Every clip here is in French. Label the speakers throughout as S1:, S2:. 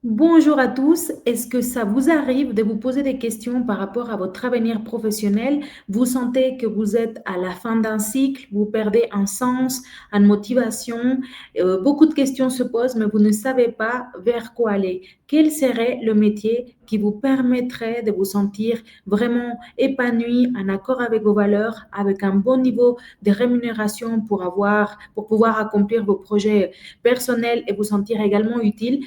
S1: Bonjour à tous. Est-ce que ça vous arrive de vous poser des questions par rapport à votre avenir professionnel? Vous sentez que vous êtes à la fin d'un cycle, vous perdez un sens, une motivation. Beaucoup de questions se posent, mais vous ne savez pas vers quoi aller. Quel serait le métier qui vous permettrait de vous sentir vraiment épanoui, en accord avec vos valeurs, avec un bon niveau de rémunération pour pouvoir accomplir vos projets personnels et vous sentir également utile?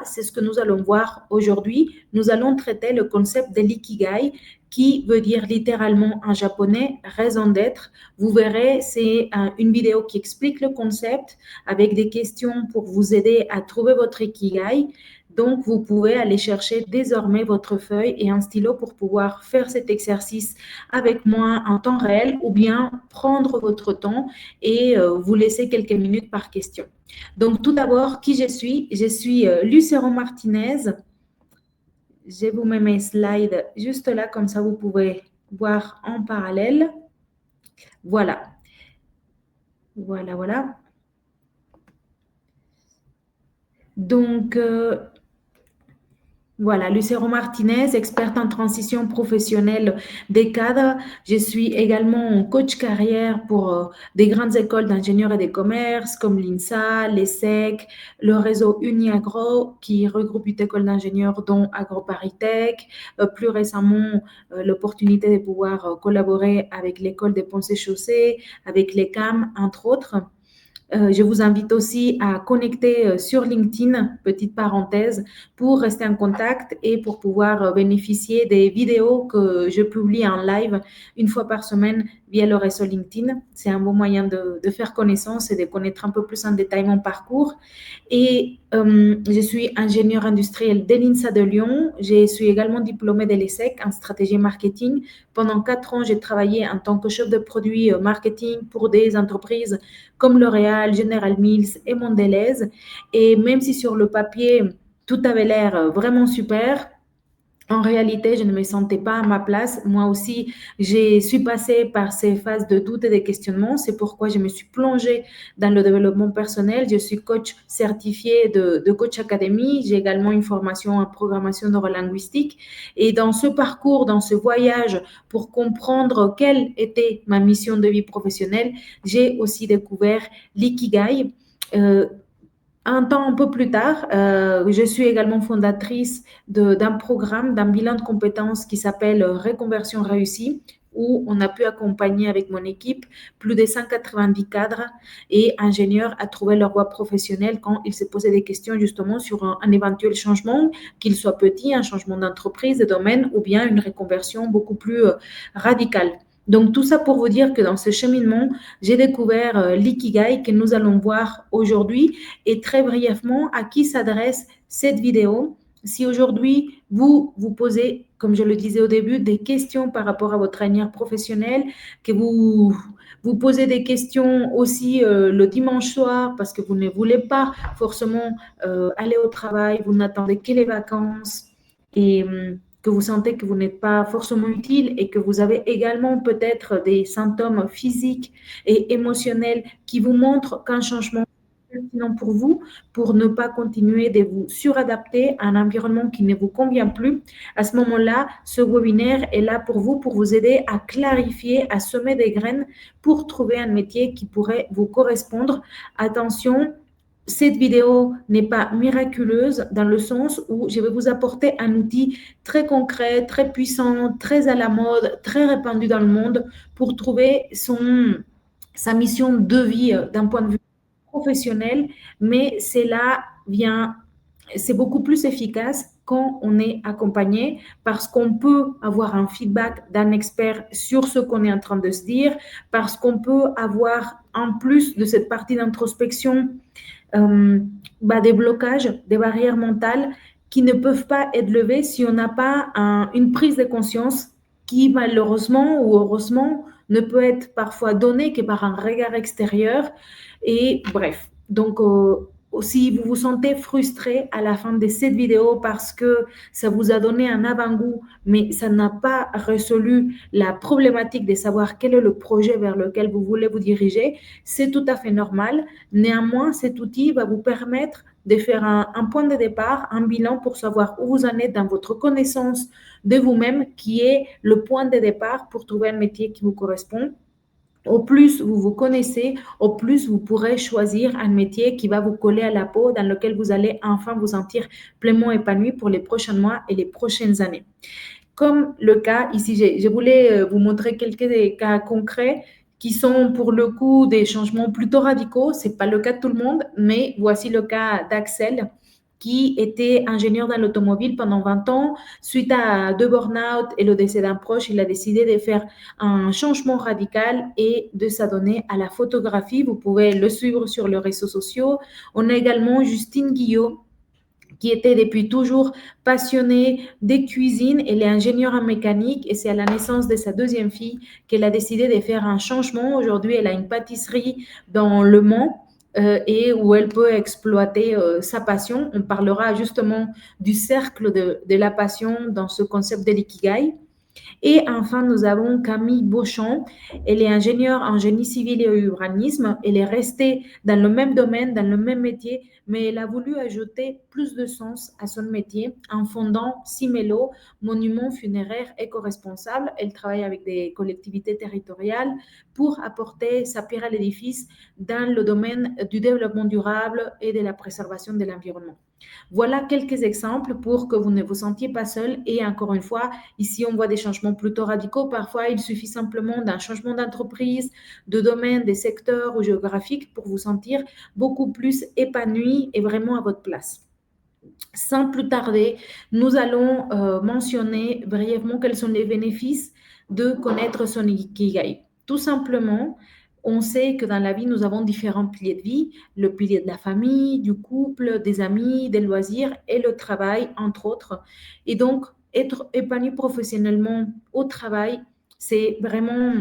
S1: C'est ce que nous allons voir aujourd'hui. Nous allons traiter le concept de l'ikigai, qui veut dire littéralement en japonais raison d'être. Vous verrez, c'est une vidéo qui explique le concept avec des questions pour vous aider à trouver votre ikigai. Donc, vous pouvez aller chercher désormais votre feuille et un stylo pour pouvoir faire cet exercice avec moi en temps réel ou bien prendre votre temps et vous laisser quelques minutes par question. Donc, tout d'abord, qui je suis? Je suis Lucero Martinez. Je vous mets mes slides juste là, comme ça vous pouvez voir en parallèle. Voilà, voilà, voilà. Donc, voilà, Lucero Martinez, experte en transition professionnelle des cadres. Je suis également coach carrière pour des grandes écoles d'ingénieurs et de commerce comme l'INSA, l'ESSEC, le réseau Uniagro qui regroupe 8 écoles d'ingénieurs dont AgroParisTech. Plus récemment, l'opportunité de pouvoir collaborer avec l'école des Ponts et Chaussées, avec l'ECAM, entre autres. Je vous invite aussi à connecter sur LinkedIn, petite parenthèse, pour rester en contact et pour pouvoir bénéficier des vidéos que je publie en live une fois par semaine via le réseau LinkedIn. C'est un bon moyen de faire connaissance et de connaître un peu plus en détail mon parcours. Et je suis ingénieure industrielle de l'INSA de Lyon. Je suis également diplômée de l'ESSEC en stratégie marketing. Pendant 4 ans, j'ai travaillé en tant que chef de produit marketing pour des entreprises comme L'Oréal, General Mills et Mondelez. Et même si sur le papier, tout avait l'air vraiment super, en réalité, je ne me sentais pas à ma place. Moi aussi, je suis passée par ces phases de doute et de questionnement. C'est pourquoi je me suis plongée dans le développement personnel. Je suis coach certifié de Coach Academy. J'ai également une formation en programmation neurolinguistique. Et dans ce parcours, dans ce voyage pour comprendre quelle était ma mission de vie professionnelle, j'ai aussi découvert l'ikigai. Euh, un temps un peu plus tard, je suis également fondatrice d'un programme, d'un bilan de compétences qui s'appelle Reconversion réussie, où on a pu accompagner avec mon équipe plus de 190 cadres et ingénieurs à trouver leur voie professionnelle quand ils se posaient des questions justement sur un éventuel changement, qu'il soit petit, un changement d'entreprise, de domaine ou bien une reconversion beaucoup plus radicale. Donc tout ça pour vous dire que dans ce cheminement, j'ai découvert l'ikigai que nous allons voir aujourd'hui et très brièvement à qui s'adresse cette vidéo. Si aujourd'hui vous vous posez, comme je le disais au début, des questions par rapport à votre avenir professionnel, que vous posez des questions aussi le dimanche soir parce que vous ne voulez pas forcément aller au travail, vous n'attendez que les vacances et que vous sentez que vous n'êtes pas forcément utile et que vous avez également peut-être des symptômes physiques et émotionnels qui vous montrent qu'un changement est pertinent pour vous, pour ne pas continuer de vous suradapter à un environnement qui ne vous convient plus. À ce moment-là, ce webinaire est là pour vous aider à clarifier, à semer des graines pour trouver un métier qui pourrait vous correspondre. Attention, cette vidéo n'est pas miraculeuse dans le sens où je vais vous apporter un outil très concret, très puissant, très à la mode, très répandu dans le monde pour trouver sa mission de vie d'un point de vue professionnel, mais c'est beaucoup plus efficace quand on est accompagné parce qu'on peut avoir un feedback d'un expert sur ce qu'on est en train de se dire, parce qu'on peut avoir en plus de cette partie d'introspection des blocages, des barrières mentales qui ne peuvent pas être levées si on n'a pas une prise de conscience qui malheureusement ou heureusement ne peut être parfois donnée que par un regard extérieur. Et bref, donc si vous vous sentez frustré à la fin de cette vidéo parce que ça vous a donné un avant-goût, mais ça n'a pas résolu la problématique de savoir quel est le projet vers lequel vous voulez vous diriger, c'est tout à fait normal. Néanmoins, cet outil va vous permettre de faire un point de départ, un bilan pour savoir où vous en êtes dans votre connaissance de vous-même, qui est le point de départ pour trouver un métier qui vous correspond. Au plus vous vous connaissez, au plus vous pourrez choisir un métier qui va vous coller à la peau, dans lequel vous allez enfin vous sentir pleinement épanoui pour les prochains mois et les prochaines années. Comme le cas ici, je voulais vous montrer quelques cas concrets qui sont pour le coup des changements plutôt radicaux. Ce n'est pas le cas de tout le monde, mais voici le cas d'Axel, qui était ingénieur dans l'automobile pendant 20 ans. Suite à 2 burn-out et le décès d'un proche, il a décidé de faire un changement radical et de s'adonner à la photographie. Vous pouvez le suivre sur les réseaux sociaux. On a également Justine Guillot, qui était depuis toujours passionnée des cuisines. Elle est ingénieure en mécanique et c'est à la naissance de sa deuxième fille qu'elle a décidé de faire un changement. Aujourd'hui, elle a une pâtisserie dans Le Mans et où elle peut exploiter sa passion. On parlera justement du cercle de la passion dans ce concept de l'ikigai. Et enfin, nous avons Camille Beauchamp. Elle est ingénieure en génie civil et urbanisme. Elle est restée dans le même domaine, dans le même métier, mais elle a voulu ajouter plus de sens à son métier en fondant Cimelo, monument funéraire éco-responsable. Elle travaille avec des collectivités territoriales pour apporter sa pierre à l'édifice dans le domaine du développement durable et de la préservation de l'environnement. Voilà quelques exemples pour que vous ne vous sentiez pas seul. Et encore une fois, ici, on voit des changements plutôt radicaux. Parfois, il suffit simplement d'un changement d'entreprise, de domaine, de secteur ou géographique pour vous sentir beaucoup plus épanoui et vraiment à votre place. Sans plus tarder, nous allons mentionner brièvement quels sont les bénéfices de connaître son Ikigai. Tout simplement, on sait que dans la vie, nous avons différents piliers de vie, le pilier de la famille, du couple, des amis, des loisirs et le travail, entre autres. Et donc, être épanoui professionnellement au travail, c'est vraiment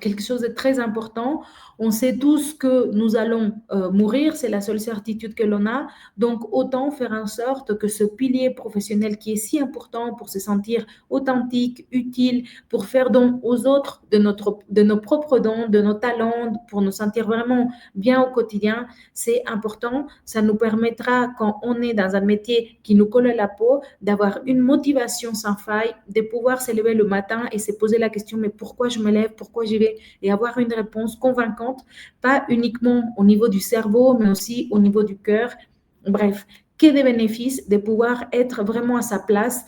S1: quelque chose de très important. On sait tous que nous allons mourir, c'est la seule certitude que l'on a. Donc, autant faire en sorte que ce pilier professionnel qui est si important pour se sentir authentique, utile, pour faire don aux autres de nos propres dons, de nos talents, pour nous sentir vraiment bien au quotidien, c'est important. Ça nous permettra, quand on est dans un métier qui nous colle à la peau, d'avoir une motivation sans faille, de pouvoir se lever le matin et se poser la question, mais pourquoi je me lève, pourquoi j'y vais, et avoir une réponse convaincante, pas uniquement au niveau du cerveau, mais aussi au niveau du cœur. Bref, que des bénéfices de pouvoir être vraiment à sa place.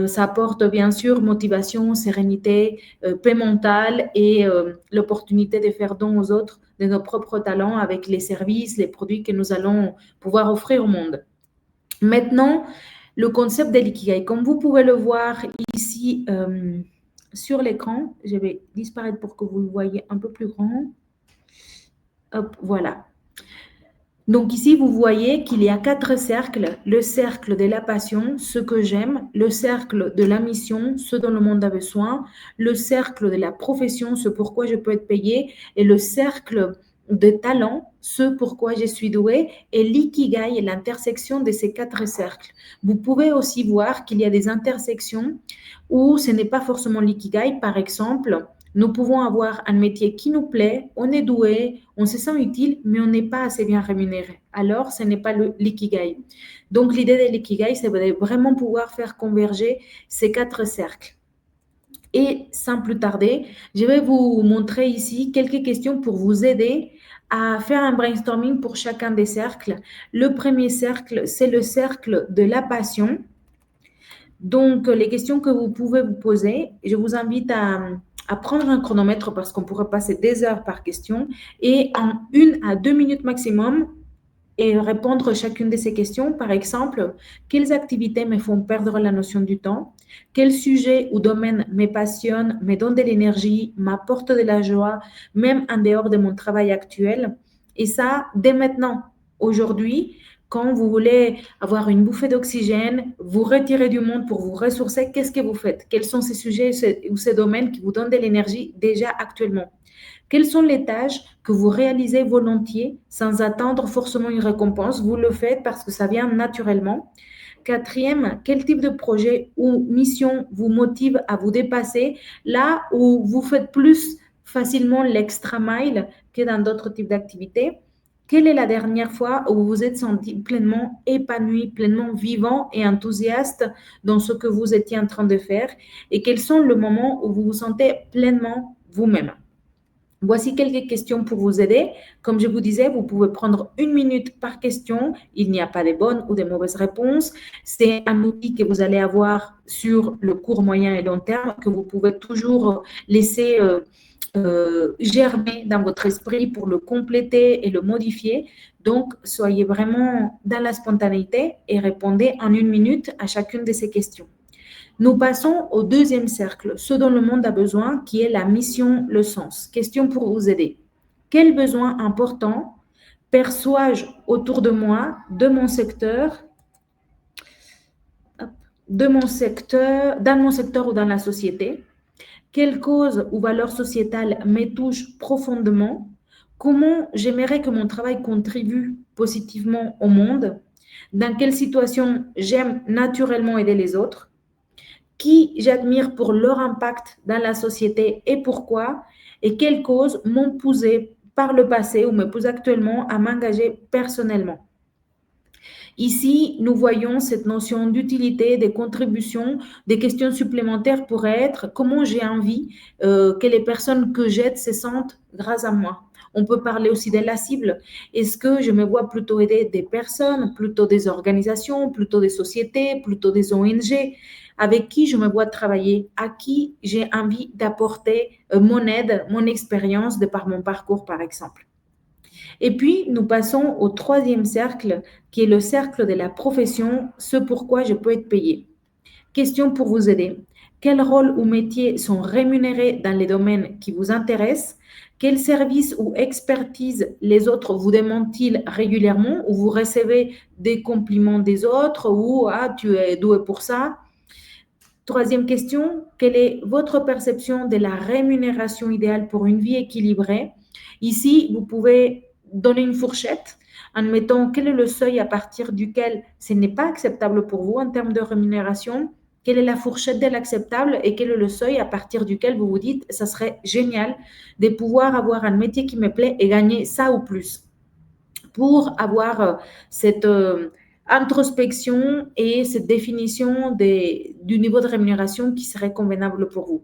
S1: Ça apporte bien sûr motivation, sérénité, paix mentale et l'opportunité de faire don aux autres de nos propres talents avec les services, les produits que nous allons pouvoir offrir au monde. Maintenant, le concept de l'ikigai, comme vous pouvez le voir ici sur l'écran, je vais disparaître pour que vous le voyez un peu plus grand. Hop, voilà. Donc ici, vous voyez qu'il y a 4 cercles. Le cercle de la passion, ce que j'aime, le cercle de la mission, ce dont le monde a besoin, le cercle de la profession, ce pourquoi je peux être payé, et le cercle de talent, ce pourquoi je suis doué, et l'ikigai est l'intersection de ces 4 cercles. Vous pouvez aussi voir qu'il y a des intersections où ce n'est pas forcément l'ikigai. Par exemple, nous pouvons avoir un métier qui nous plaît, on est doué, on se sent utile, mais on n'est pas assez bien rémunéré. Alors, ce n'est pas l'ikigai. Donc, l'idée de l'ikigai, c'est de vraiment pouvoir faire converger ces 4 cercles. Et sans plus tarder, je vais vous montrer ici quelques questions pour vous aider à faire un brainstorming pour chacun des cercles. Le premier cercle, c'est le cercle de la passion. Donc, les questions que vous pouvez vous poser, je vous invite à prendre un chronomètre parce qu'on pourrait passer des heures par question et en 1 à 2 minutes maximum et répondre à chacune de ces questions. Par exemple, quelles activités me font perdre la notion du temps? Quel sujet ou domaine me passionne, me donne de l'énergie, m'apporte de la joie, même en dehors de mon travail actuel? Et ça, dès maintenant, aujourd'hui, quand vous voulez avoir une bouffée d'oxygène, vous retirer du monde pour vous ressourcer, qu'est-ce que vous faites? Quels sont ces sujets ou ces domaines qui vous donnent de l'énergie déjà actuellement? Quelles sont les tâches que vous réalisez volontiers sans attendre forcément une récompense? Vous le faites parce que ça vient naturellement. Quatrième, quel type de projet ou mission vous motive à vous dépasser là où vous faites plus facilement l'extra mile que dans d'autres types d'activités? Quelle est la dernière fois où vous vous êtes senti pleinement épanoui, pleinement vivant et enthousiaste dans ce que vous étiez en train de faire? Et quels sont les moments où vous vous sentez pleinement vous-même? Voici quelques questions pour vous aider. Comme je vous disais, vous pouvez prendre 1 minute par question. Il n'y a pas de bonnes ou de mauvaises réponses. C'est un outil que vous allez avoir sur le court, moyen et long terme que vous pouvez toujours laisser germer dans votre esprit pour le compléter et le modifier. Donc, soyez vraiment dans la spontanéité et répondez en 1 minute à chacune de ces questions. Nous passons au deuxième cercle, ce dont le monde a besoin, qui est la mission, le sens. Question pour vous aider. Quel besoin important perçois-je autour de moi, de mon secteur, dans mon secteur ou dans la société? Quelle cause ou valeur sociétale me touche profondément? Comment j'aimerais que mon travail contribue positivement au monde? Dans quelle situation j'aime naturellement aider les autres? Qui j'admire pour leur impact dans la société et pourquoi, et quelles causes m'ont poussé par le passé ou me poussent actuellement à m'engager personnellement. Ici, nous voyons cette notion d'utilité, des contributions, des questions supplémentaires pourraient être comment j'ai envie que les personnes que j'aide se sentent grâce à moi. On peut parler aussi de la cible. Est-ce que je me vois plutôt aider des personnes, plutôt des organisations, plutôt des sociétés, plutôt des ONG? Avec qui je me vois travailler, à qui j'ai envie d'apporter mon aide, mon expérience de par mon parcours, par exemple. Et puis, nous passons au troisième cercle, qui est le cercle de la profession, ce pourquoi je peux être payé. Question pour vous aider. Quels rôles ou métiers sont rémunérés dans les domaines qui vous intéressent? Quels services ou expertises les autres vous demandent-ils régulièrement ou vous recevez des compliments des autres ou ah, tu es doué pour ça? Troisième question, quelle est votre perception de la rémunération idéale pour une vie équilibrée? Ici, vous pouvez donner une fourchette en mettant quel est le seuil à partir duquel ce n'est pas acceptable pour vous en termes de rémunération, quelle est la fourchette de l'acceptable et quel est le seuil à partir duquel vous vous dites, ça serait génial de pouvoir avoir un métier qui me plaît et gagner ça ou plus pour avoir cette introspection et cette définition du niveau de rémunération qui serait convenable pour vous.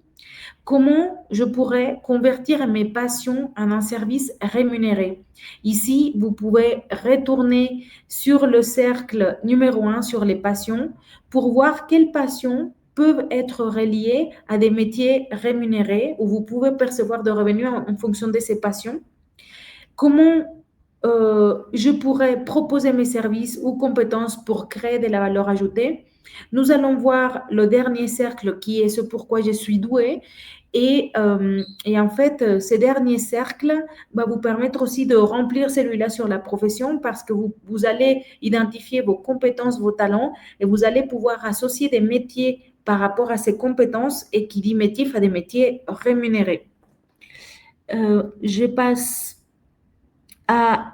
S1: Comment je pourrais convertir mes passions en un service rémunéré? Ici, vous pouvez retourner sur le cercle numéro 1 sur les passions pour voir quelles passions peuvent être reliées à des métiers rémunérés où vous pouvez percevoir de revenus en fonction de ces passions. Comment je pourrais proposer mes services ou compétences pour créer de la valeur ajoutée? Nous allons voir le dernier cercle qui est ce pourquoi je suis douée. Et en fait, ces derniers cercles va vous permettre aussi de remplir celui-là sur la profession parce que vous allez identifier vos compétences, vos talents et vous allez pouvoir associer des métiers par rapport à ces compétences et qui dit métier fait des métiers rémunérés. Je passe à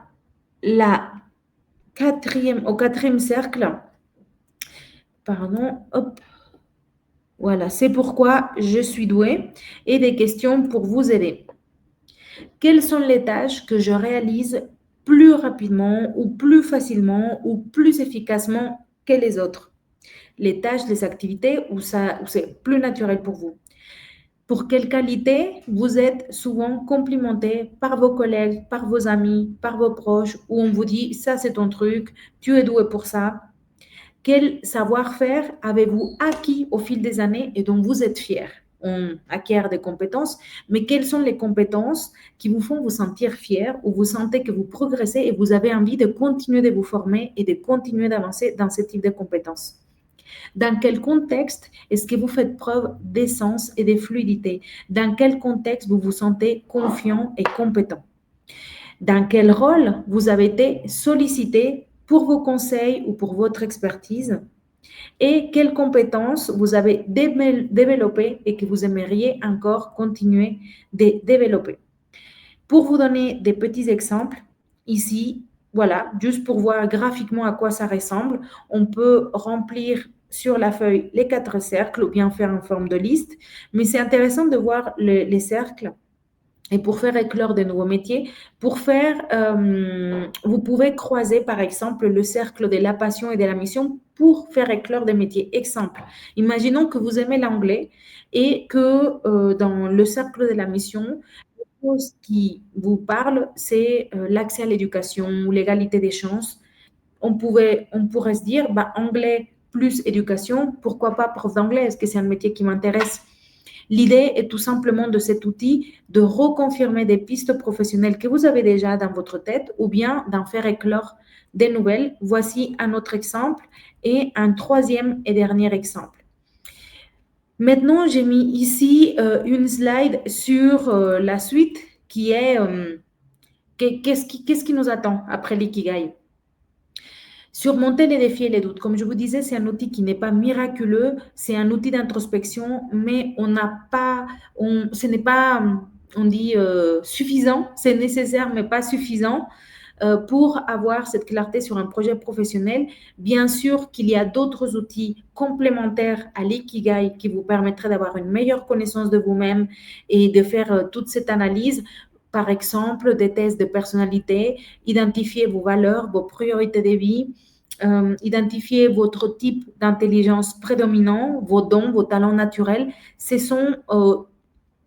S1: au quatrième cercle. Pardon, hop. Voilà, c'est pourquoi je suis douée et des questions pour vous aider. Quelles sont les tâches que je réalise plus rapidement ou plus facilement ou plus efficacement que les autres? Les tâches, les activités où c'est plus naturel pour vous. Pour quelle qualité vous êtes souvent complimenté par vos collègues, par vos amis, par vos proches, où on vous dit ça c'est ton truc, tu es doué pour ça. Quel savoir-faire avez-vous acquis au fil des années et dont vous êtes fier? On acquiert des compétences, mais quelles sont les compétences qui vous font vous sentir fier, où vous sentez que vous progressez et vous avez envie de continuer de vous former et de continuer d'avancer dans ce type de compétences? Dans quel contexte est-ce que vous faites preuve d'essence et de fluidité? Dans quel contexte vous vous sentez confiant et compétent? Dans quel rôle vous avez été sollicité pour vos conseils ou pour votre expertise? Et quelles compétences vous avez développées et que vous aimeriez encore continuer de développer? Pour vous donner des petits exemples, ici, voilà, juste pour voir graphiquement à quoi ça ressemble, on peut remplir sur la feuille les 4 cercles ou bien faire en forme de liste, mais c'est intéressant de voir les cercles et pour faire éclore de nouveaux métiers. Vous pouvez croiser par exemple le cercle de la passion et de la mission pour faire éclore des métiers. Exemple, imaginons que vous aimez l'anglais et que dans le cercle de la mission, chose qui vous parle, c'est l'accès à l'éducation ou l'égalité des chances. On pourrait se dire, bah, anglais plus éducation, pourquoi pas prof d'anglais? Est-ce que c'est un métier qui m'intéresse? L'idée est tout simplement de cet outil de reconfirmer des pistes professionnelles que vous avez déjà dans votre tête ou bien d'en faire éclore des nouvelles. Voici un autre exemple et un troisième et dernier exemple. Maintenant, j'ai mis ici une slide sur la suite qui est qu'est-ce qui nous attend après l'ikigai. Surmonter les défis et les doutes. Comme je vous disais, c'est un outil qui n'est pas miraculeux, c'est un outil d'introspection, mais ce n'est pas, on dit, suffisant, c'est nécessaire, mais pas suffisant pour avoir cette clarté sur un projet professionnel. Bien sûr qu'il y a d'autres outils complémentaires à l'ikigai qui vous permettraient d'avoir une meilleure connaissance de vous-même et de faire toute cette analyse. Par exemple, des tests de personnalité, identifier vos valeurs, vos priorités de vie, identifier votre type d'intelligence prédominant, vos dons, vos talents naturels. Ce sont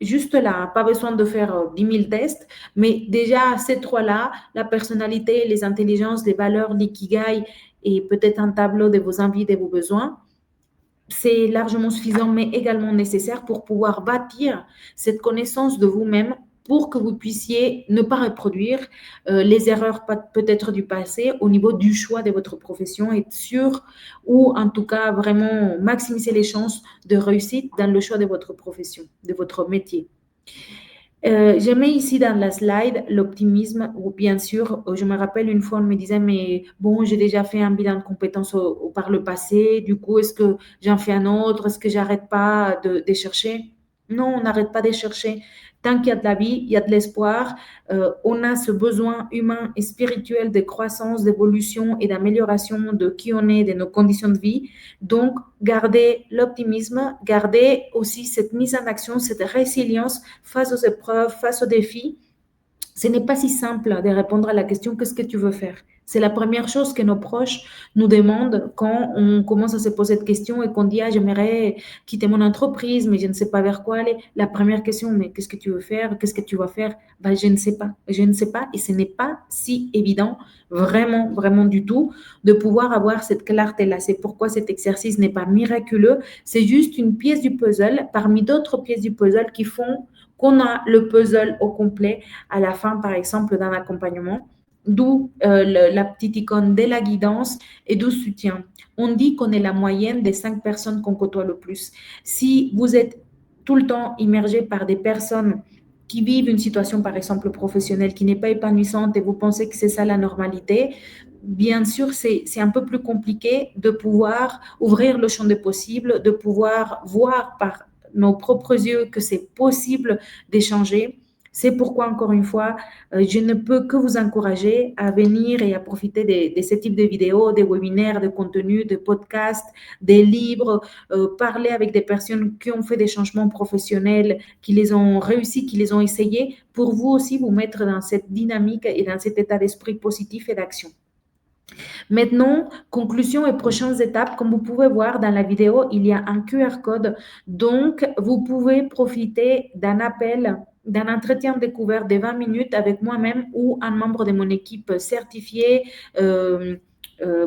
S1: juste là, pas besoin de faire 10 000 tests, mais déjà ces trois-là, la personnalité, les intelligences, les valeurs, l'ikigai et peut-être un tableau de vos envies et de vos besoins, c'est largement suffisant, mais également nécessaire pour pouvoir bâtir cette connaissance de vous-même pour que vous puissiez ne pas reproduire les erreurs peut-être du passé au niveau du choix de votre profession, être sûr ou en tout cas vraiment maximiser les chances de réussite dans le choix de votre profession, de votre métier. Je mets ici dans la slide l'optimisme, où bien sûr, je me rappelle une fois, on me disait, mais bon, j'ai déjà fait un bilan de compétences par le passé, du coup, est-ce que j'en fais un autre? Est-ce que j'arrête pas de chercher? Non, on n'arrête pas de chercher. Tant qu'il y a de la vie, il y a de l'espoir. On a ce besoin humain et spirituel de croissance, d'évolution et d'amélioration de qui on est, de nos conditions de vie. Donc, garder l'optimisme, garder aussi cette mise en action, cette résilience face aux épreuves, face aux défis. Ce n'est pas si simple de répondre à la question qu'est-ce que tu veux faire? C'est la première chose que nos proches nous demandent quand on commence à se poser cette question et qu'on dit ah, j'aimerais quitter mon entreprise, mais je ne sais pas vers quoi aller. La première question, mais qu'est-ce que tu veux faire? Qu'est-ce que tu vas faire? Ben, je ne sais pas. Je ne sais pas et ce n'est pas si évident, vraiment, vraiment du tout, de pouvoir avoir cette clarté-là. C'est pourquoi cet exercice n'est pas miraculeux. C'est juste une pièce du puzzle parmi d'autres pièces du puzzle qui font qu'on a le puzzle au complet à la fin, par exemple, d'un accompagnement, d'où la petite icône de la guidance et du soutien. On dit qu'on est la moyenne des 5 personnes qu'on côtoie le plus. Si vous êtes tout le temps immergé par des personnes qui vivent une situation, par exemple, professionnelle qui n'est pas épanouissante et vous pensez que c'est ça la normalité, bien sûr, c'est un peu plus compliqué de pouvoir ouvrir le champ des possibles, de pouvoir voir par nos propres yeux que c'est possible d'échanger. C'est pourquoi, encore une fois, je ne peux que vous encourager à venir et à profiter de ce type de vidéos, des webinaires, de contenus, de podcasts, des livres, parler avec des personnes qui ont fait des changements professionnels, qui les ont réussi, qui les ont essayés, pour vous aussi vous mettre dans cette dynamique et dans cet état d'esprit positif et d'action. Maintenant, conclusion et prochaines étapes. Comme vous pouvez voir dans la vidéo, il y a un QR code. Donc, vous pouvez profiter d'un appel, d'un entretien découvert de 20 minutes avec moi-même ou un membre de mon équipe certifié,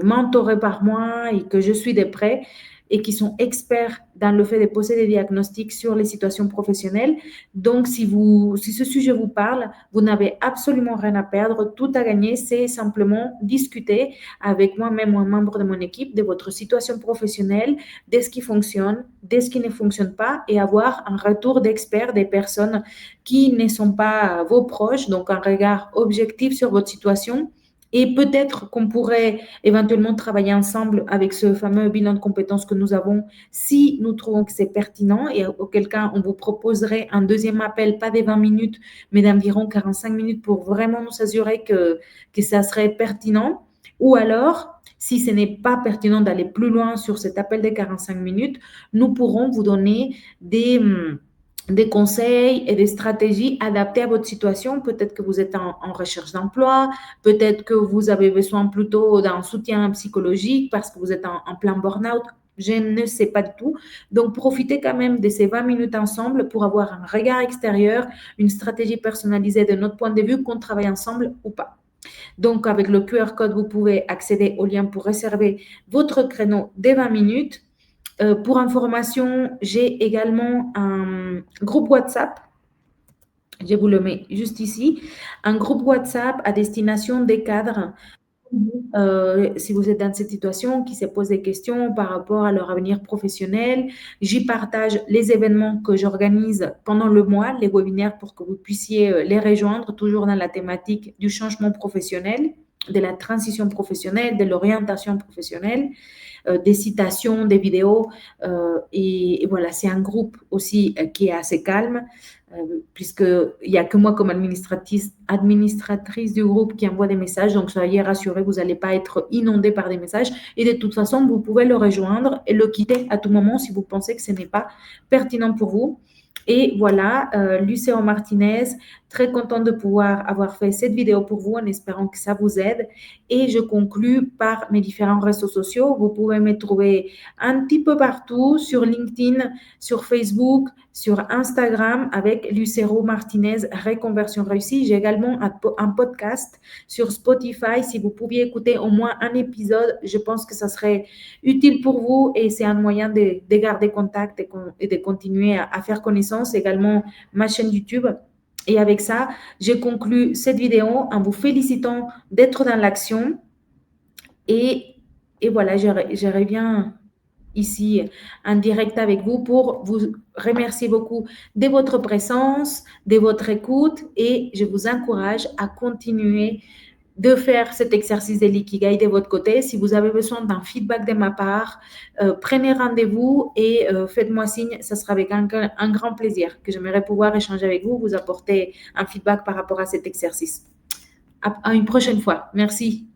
S1: mentoré par moi et que je suis de près et qui sont experts dans le fait de poser des diagnostics sur les situations professionnelles. Donc, si ce sujet vous parle, vous n'avez absolument rien à perdre, tout à gagner, c'est simplement discuter avec moi-même ou un membre de mon équipe de votre situation professionnelle, de ce qui fonctionne, de ce qui ne fonctionne pas et avoir un retour d'experts des personnes qui ne sont pas vos proches, donc un regard objectif sur votre situation Et peut-être qu'on pourrait éventuellement travailler ensemble avec ce fameux bilan de compétences que nous avons si nous trouvons que c'est pertinent et auquel cas on vous proposerait un deuxième appel, pas des 20 minutes, mais d'environ 45 minutes pour vraiment nous assurer que ça serait pertinent. Ou alors, si ce n'est pas pertinent d'aller plus loin sur cet appel de 45 minutes, nous pourrons vous donner des conseils et des stratégies adaptées à votre situation. Peut-être que vous êtes en recherche d'emploi, peut-être que vous avez besoin plutôt d'un soutien psychologique parce que vous êtes en plein burn-out. Je ne sais pas du tout. Donc, profitez quand même de ces 20 minutes ensemble pour avoir un regard extérieur, une stratégie personnalisée de notre point de vue, qu'on travaille ensemble ou pas. Donc, avec le QR code, vous pouvez accéder au lien pour réserver votre créneau des 20 minutes. Pour information, j'ai également un groupe WhatsApp. Je vous le mets juste ici. Un groupe WhatsApp à destination des cadres. Si vous êtes dans cette situation, qui se posent des questions par rapport à leur avenir professionnel, j'y partage les événements que j'organise pendant le mois, les webinaires pour que vous puissiez les rejoindre, toujours dans la thématique du changement professionnel, de la transition professionnelle, de l'orientation professionnelle, des citations, des vidéos. Et voilà, c'est un groupe aussi qui est assez calme, puisqu'il n'y a que moi comme administratrice du groupe qui envoie des messages. Donc, soyez rassurés, vous n'allez pas être inondé par des messages. Et de toute façon, vous pouvez le rejoindre et le quitter à tout moment si vous pensez que ce n'est pas pertinent pour vous. Et voilà, Lucéo Martinez, très contente de pouvoir avoir fait cette vidéo pour vous en espérant que ça vous aide. Et je conclus par mes différents réseaux sociaux. Vous pouvez me trouver un petit peu partout sur LinkedIn, sur Facebook, sur Instagram avec Lucero Martinez, Reconversion réussie. J'ai également un podcast sur Spotify. Si vous pouviez écouter au moins un épisode, je pense que ça serait utile pour vous et c'est un moyen de garder contact et de continuer à faire connaissance. Également, ma chaîne YouTube. Et avec ça, je conclus cette vidéo en vous félicitant d'être dans l'action. Et voilà, je reviens ici en direct avec vous pour vous remercier beaucoup de votre présence, de votre écoute et je vous encourage à continuer de faire cet exercice de l'ikigai de votre côté. Si vous avez besoin d'un feedback de ma part, prenez rendez-vous et faites-moi signe. Ça sera avec un grand plaisir que j'aimerais pouvoir échanger avec vous, vous apporter un feedback par rapport à cet exercice. À une prochaine fois. Merci.